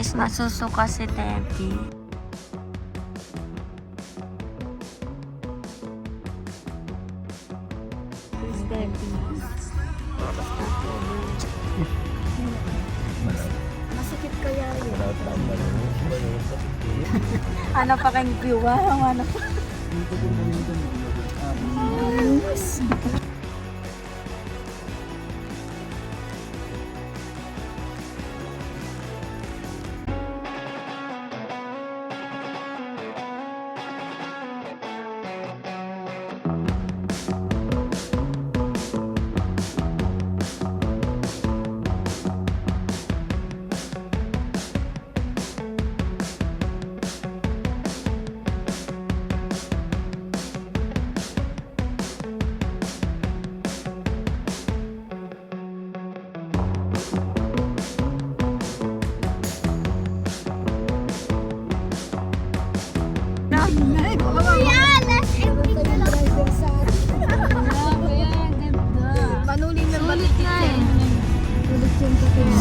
guys, nasusuka si Debbie. Who's Debbie? Masakit kaya yun. Ano pa kang viewa? Ano pa?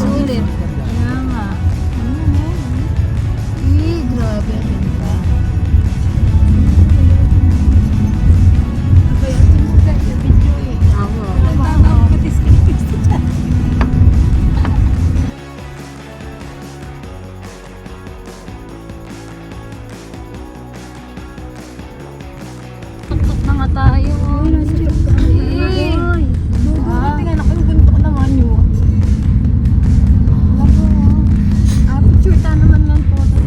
Sulit. Kaya nga. Grabe. Ganda. Kaya ito mo ganda video eh. Ako. Tuktok na nga tayo. Tingnan ako yung ganito naman yun. Picture ta naman ng photo.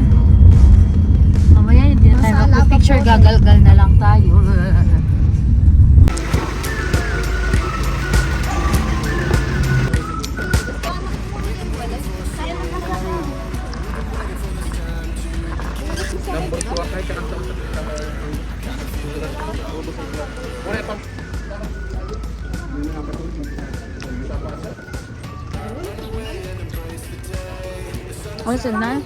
Mamaya hindi na tayo magpipicture, gagalgal na lang tayo. What's it now?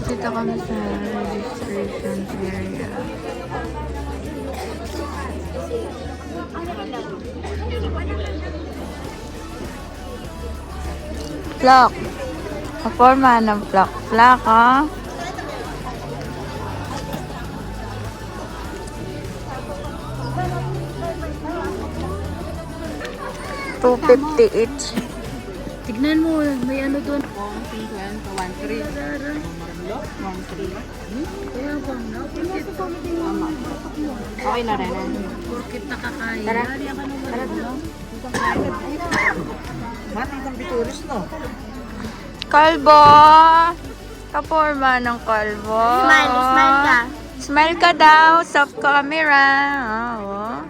Dito kami sa registration area. Flock. Kaporma ng flock. Flock, ha? $2.50 each. Tignan mo, may ano doon. 1.3. Kaya bang na? Tama. Okay na rin. Porkit nakakaya. Tara. Tara. Mati ng bituris, no? Kalbo! Kaporma ng kalbo. Smile ka. Smile ka daw sa camera. Oh.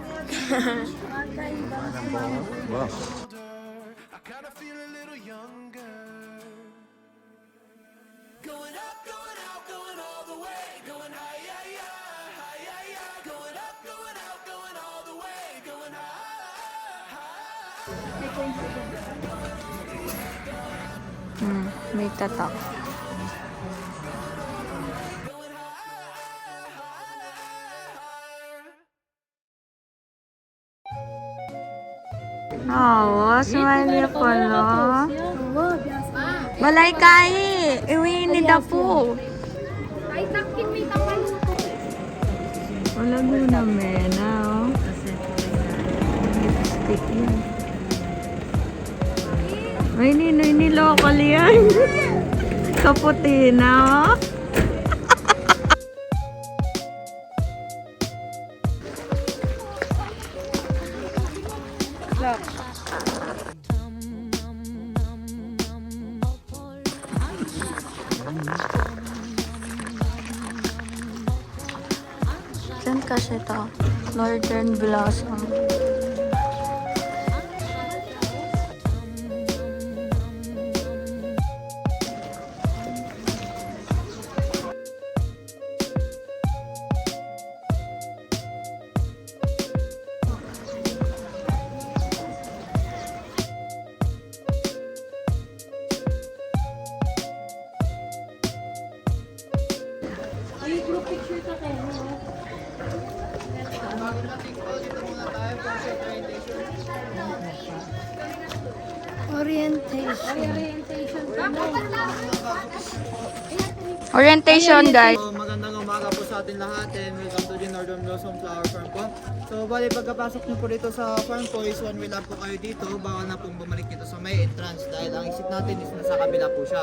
May tatak. Oh, smile pala. Balay kai, iwi ni Dapo. Ay, takin may tapan. Wala mo na mena, oh. Lipstick yan. Ay, nilokal yan. Kaputi na, oh. Look. Saan kasi ito? Northern Blossom. Orientation, guys. So, magandang umaga po sa atin lahat and welcome to the Northern Blossom Flower Farm po. So, bali pagkapasok niyo po dito sa farm po is one way lang po kayo dito. Bawal na pong bumalik dito sa may entrance dahil ang exit natin is nasa kabila po siya.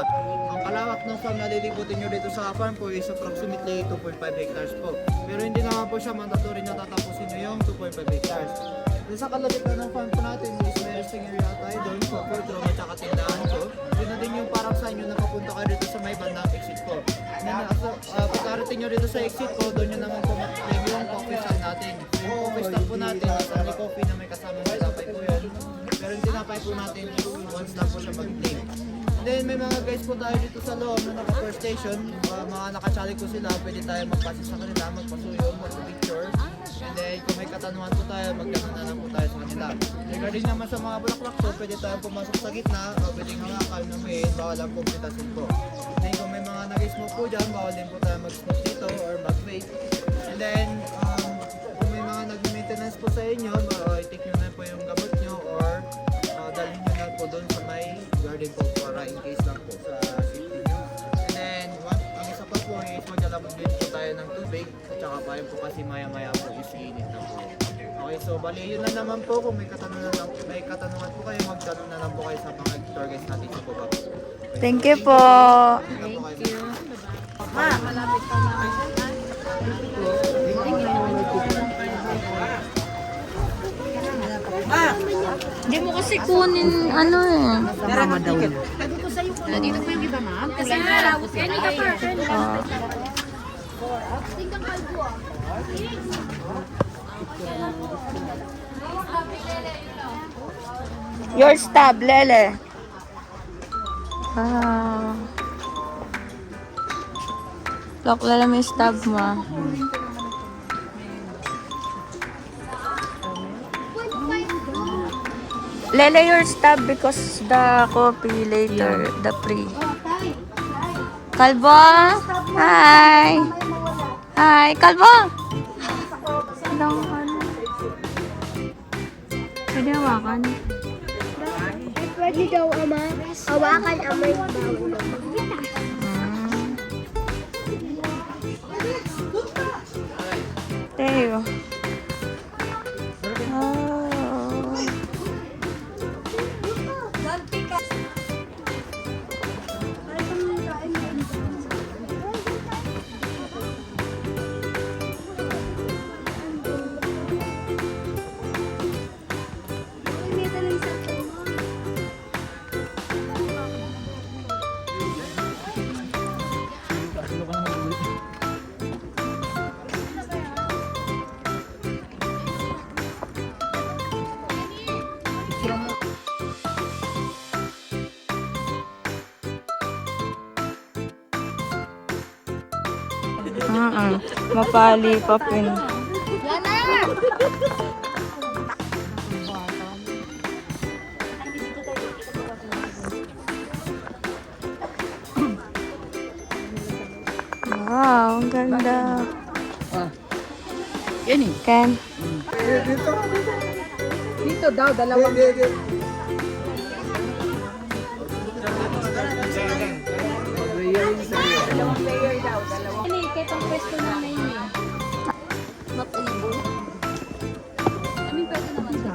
Ang kalawak ng farm na lilibutin niyo dito sa farm po is approximately 2.5 hectares po. Pero hindi naman po siya mandatory na tatapusin niyo yung 2.5 hectares. Doon sa kalabitan ng farm po natin is may resting area tayo doon po, food room at saka tindahan po. Yun na din yung parang sign nyo na papunta kayo dito sa may bandang exit po. Pagkarating nyo dito sa exit po, doon nyo naman po mag-claim yung coffee stand natin. Yung coffee stand po natin, only coffee na may kasamang tinapay po yan. Pero yung tinapay po natin is once lang po siya mag-claim. Then may mga guys po tayo dito sa loob na naka-first station. Mga nakatsalik po sila, pwede tayo magpasi sa kanila, magpasuyo, mag-picture. And then kung may katanungan po tayo, magtanong na lang po tayo sa kanila. Regarding naman sa mga bulaklak po, pwede tayo pumasok sa gitna, pwedeng hawakan ng may bawal ang pumitasin po. Then kung may mga nag-smoke po dyan, bawal din po tayo mag-smoke dito or mag-vape. And then kung may mga nag-maintenance po sa inyo, i-take nyo na po yung gamot nyo or dalhin nyo na po doon sa may garden po para in case lang po sa safety nyo. And then ang isa pa po is maglalabog din po tayo ng tubig at saka pa yun po kasi maya-maya po is init na po. Okay, so bali yun na naman po. Kung may katanungan po kayo, magtanong na lang po kayo sa mga tour guys natin sa baba. Thank you po. Thank you. Hindi mo kasi kunin ano eh. Dito po yung iba, ma'am. Kasi wala po sila. Your stab, Lele. Ah. Look, Lele, may stab mo. Lele, your stab because the coffee later, the pre. Kalbo! Hi! Hi! Kalbo! Anong ano? Pwede hawakan. Pwede daw, Ama. Hawakan ang may bago. Teo. Mapali pa pin. Wow, ang ganda. Yan eh. Ken. Dito daw, dalawang. Ini, kahit ang pwesto na na yun eh. Mapulibol. Aming pwesto naman siya.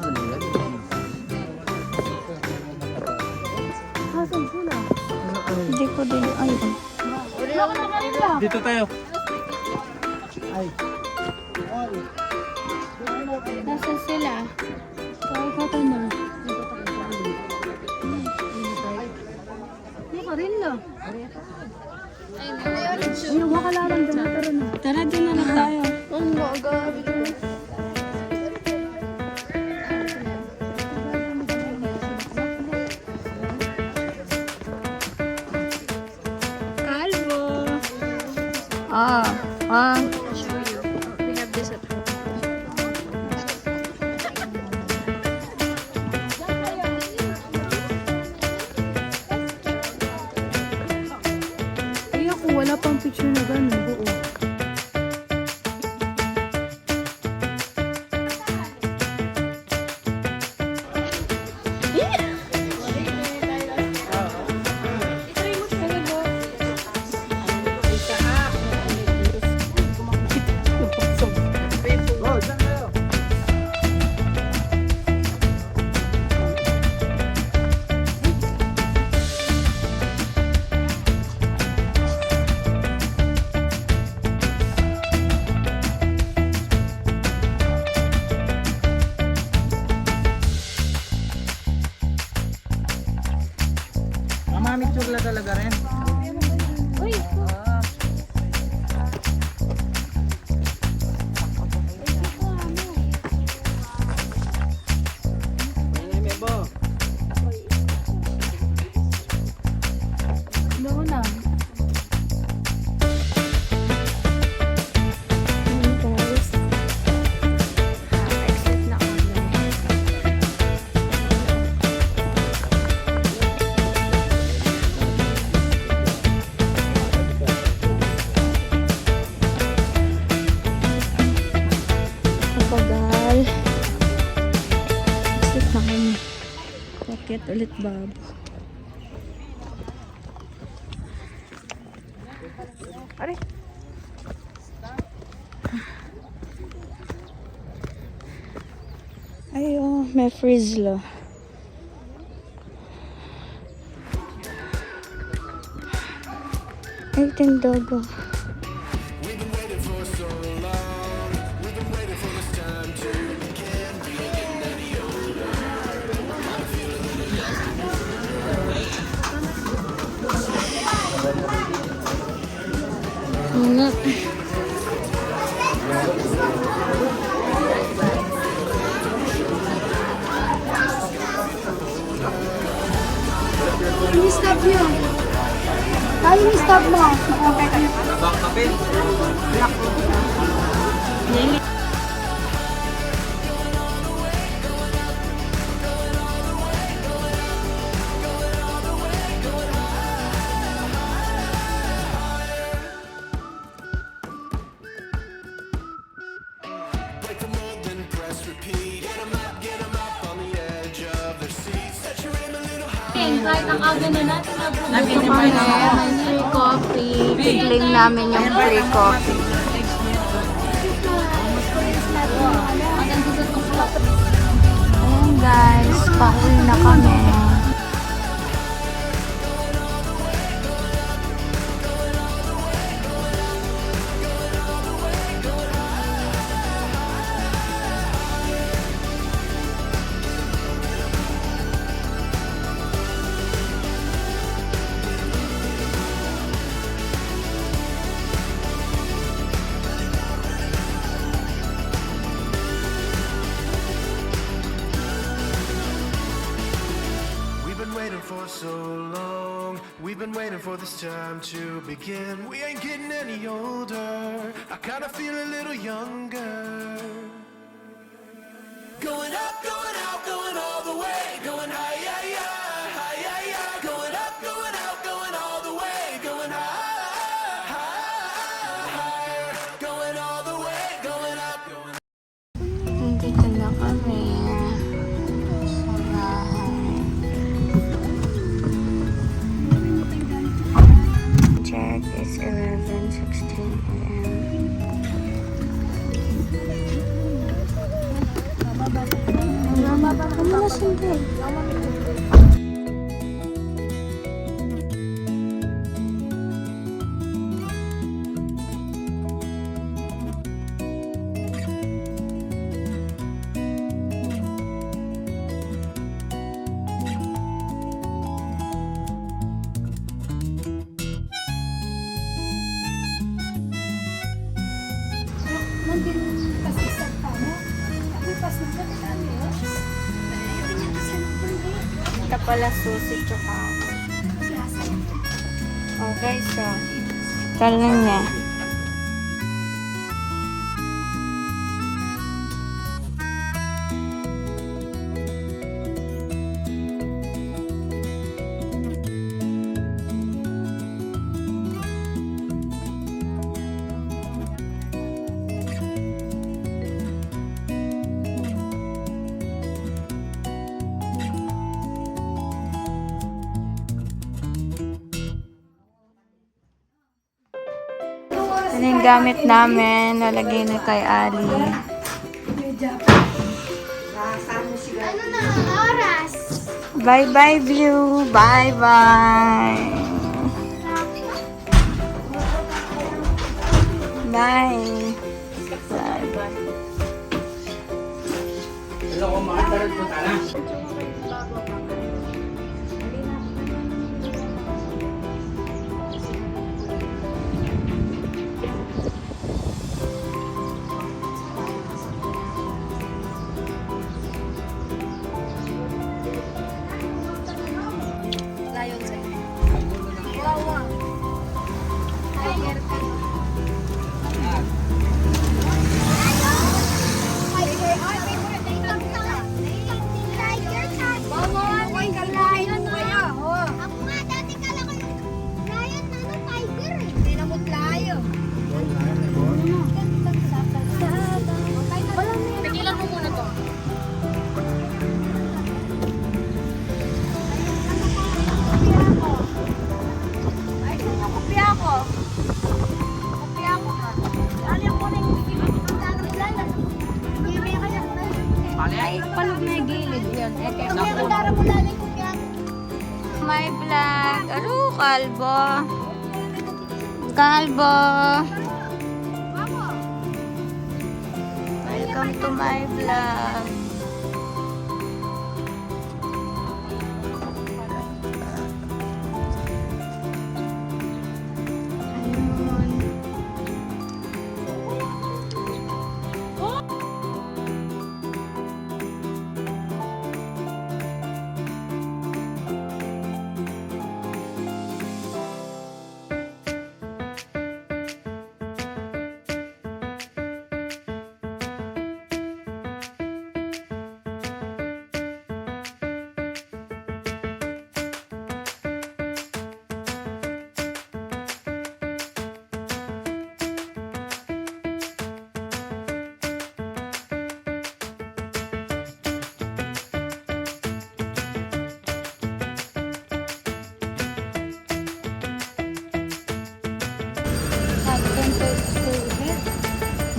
Hasan sila. Hindi ko din. Ayun. Dito tayo. Nasaan sila? Kaya ka na. Hindi ka rin na. Ay, wakalaran doon. Tara doon na lang tayo. Ang magabi. Kalbo. We have this at home. Ay, ako wala pang picture na gano'n. Buo. mature na talaga rin. Uy! No na. Guys. Exit na kami. Kapagal. Exit na kami. Bakit ulit, Bob? Aray. Ay, oh, may frizzler. Ay, tindogo. Nga. Ini-stop nyo. Tayo ni-stop mo. Nabang kape. Kahit ang aga na natin na Ito kami. May free coffee. Tigling namin yung free coffee. Ayan guys, pauwi na kami. For so long, we've been waiting for this time to begin. We ain't getting any older. I kinda feel a little younger. Going up, going out, going all the way. Going high, yeah, yeah, high, yeah, yeah. Going up, going out, going all the way. Going high, higher. Going all the way, going up, going up. Nandito na kami. Check is 11:16 a.m. Mama, sundin. Ito pala susi tsaka ako. Okay, so tala niya. Ano yung gamit namin? Nalagay na kay Ali. Ano na ang oras? Bye-bye view. Bye-bye. Bye. yun. My vlog. Aro, kalbo. Kalbo. Welcome to my vlog.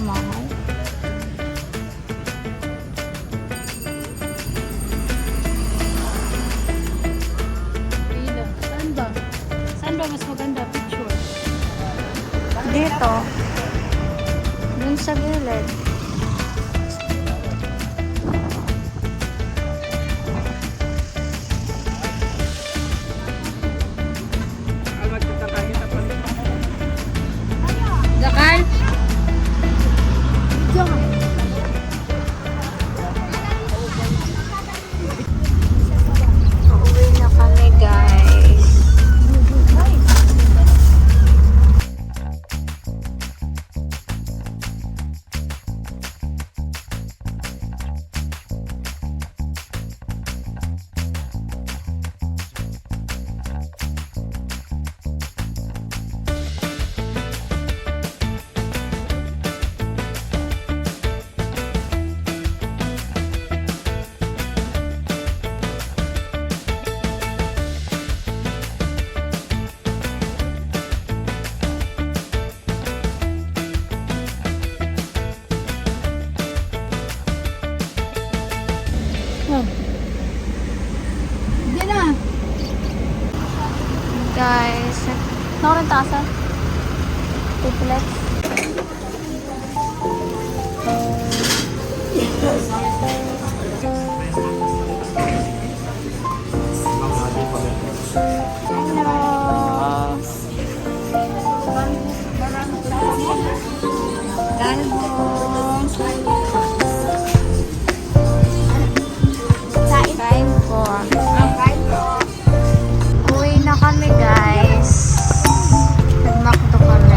Mahal. Pila. Saan ba? Saan ba mas maganda picture? Dito. Dun sa gilid. Dakal? Uuwi na kami, guys. Hindi na. Guys, nakulang tasa. Tuplex. Hello. Kain po. Uwi na kami, guys. Nagmakdo kami.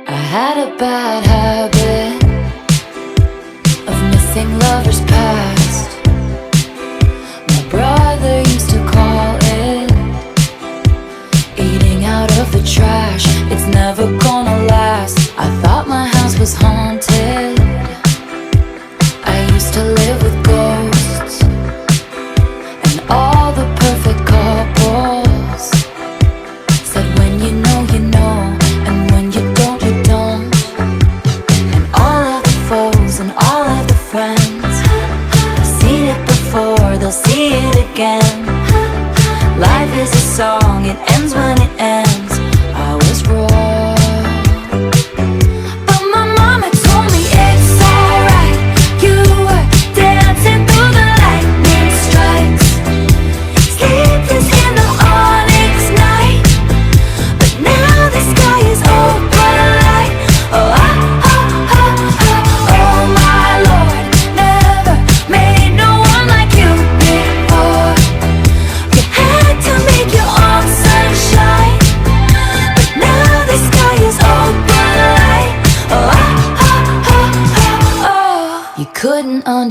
I had a bad habit of missing lovers past. My brother used to call it eating out of the trash. It's never gonna last. I thought my house was haunted. I used to live with ghosts and all the perfect couples said when you know, and when you don't, you don't. And all of the foes and all of the friends have seen it before, they'll see it again. Life is a song, it ends when it ends. I was wrong, but my mama told me it's alright. You were dancing through the lightning strikes, sleepless in the onyx night. But now the sky is open light. Oh, oh, oh, oh, oh, oh my Lord, never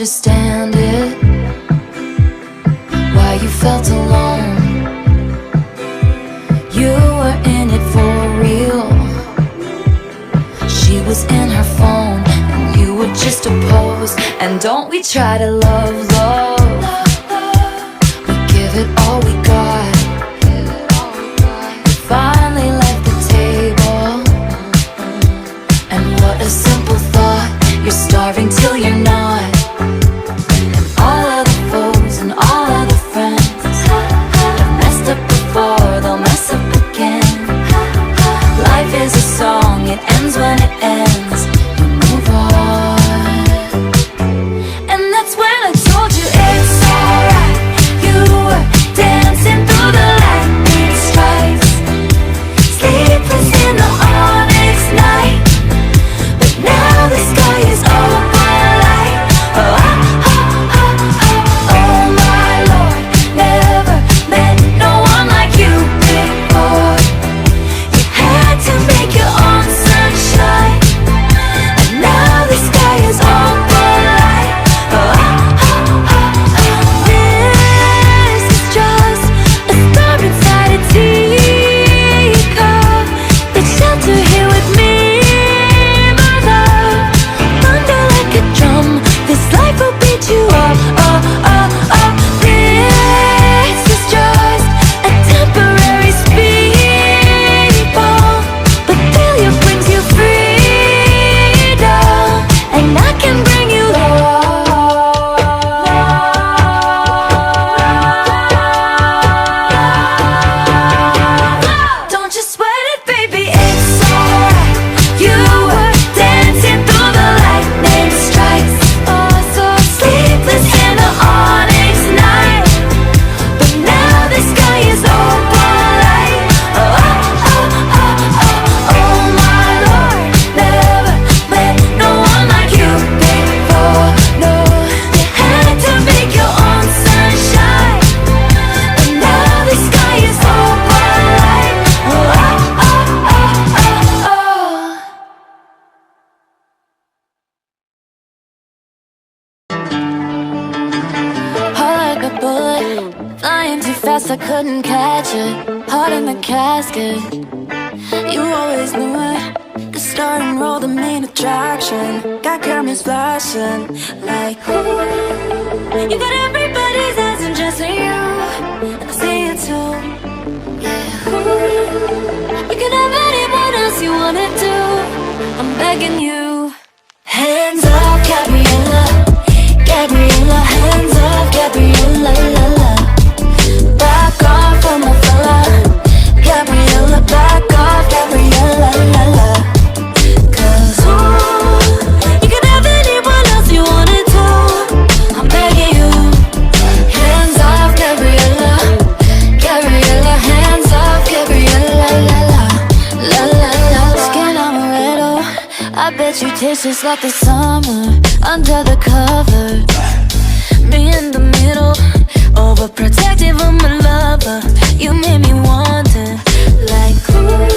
understand it, why you felt alone. You were in it for real. She was in her phone and you were just a pose. And don't we try to love, love, we give it all we got. You finally left the table, and what a simple thought. You're starving till you're not. And all of the foes and all of the friends have messed up before, they'll mess up again. Life is a song, it ends when it ends. You move on. And that's when I told you it's alright. You were dancing through the lightning strikes, sleepless in the onyx night. But now the sky is open light. Oh, oh, oh, oh, oh, oh my Lord. Never met no one like you before. You had to make your own sunshine, and now the sky is open light. Oh, oh, oh, oh, oh. This is just a star inside a teacup. Take shelter here with me, my love. Thunder like a drum, this life will beat you up. Oh, oh, oh. This is just a temporary speed bump, but failure brings you freedom, and I can bring you love. Don't you sweat it, baby, it's alright. You were dancing through the lightning strikes, oh, so sleepless in the onyx night. But now the sky is open light. Oh, oh, oh, oh, oh, oh my Lord. Never met no one like you before. No, you had to make your own sunshine, and now the sky is open light. Oh, oh, oh, oh, oh, oh. Heart like a bullet, flying too fast, I couldn't catch it. Heart in the casket, you always knew it. The start and roll, the main attraction. Got cameras flashing like, ooh. You got everybody's eyes and just you, and I see it too. Yeah, ooh. You can have anyone else you wanna do. I'm begging you. Hands up, Gabriella, Gabriella, hands up, Gabriella, la la. Back off from my fella, Gabriella, back off, Gabriella, la la. 'Cause ooh, you can have anyone else you wanna do. I'm begging you. Hands off, Gabriella, Gabriella, hands off, Gabriella, la la, la la la. Skin amaretto, I bet you taste just like the summer under the covers. Me in the middle, overprotective of my lover. You made me wonder, like, ooh,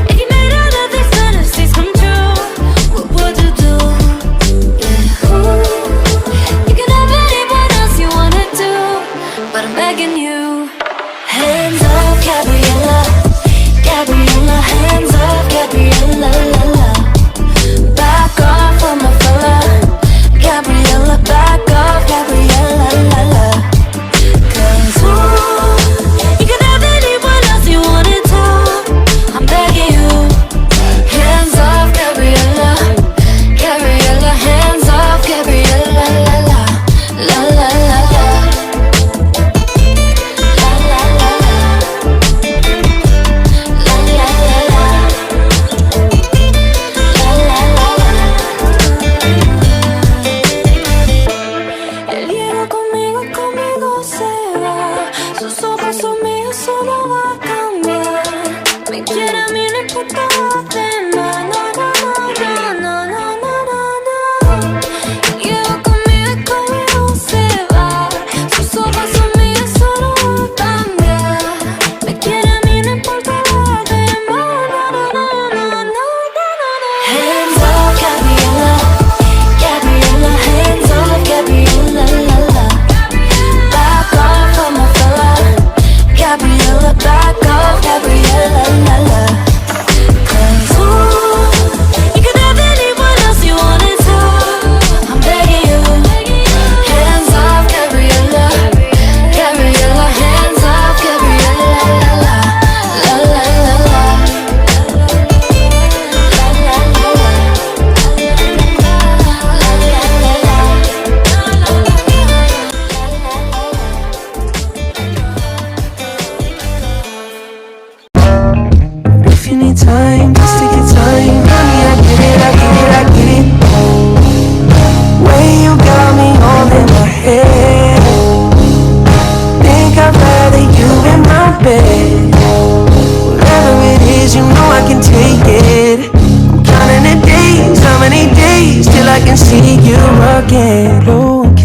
if you made all of these fantasies come true, what would you do? Yeah, ooh, you can have anyone else you wanna do, but I'm begging you. Hands up, Gabriella, Gabriella, hands up, Gabriella, la la. Back off from my fella, Gabriella, back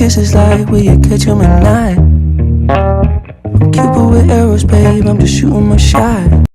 kisses like will you catch 'em at night? I'm Cupid with arrows, babe, I'm just shooting my shot.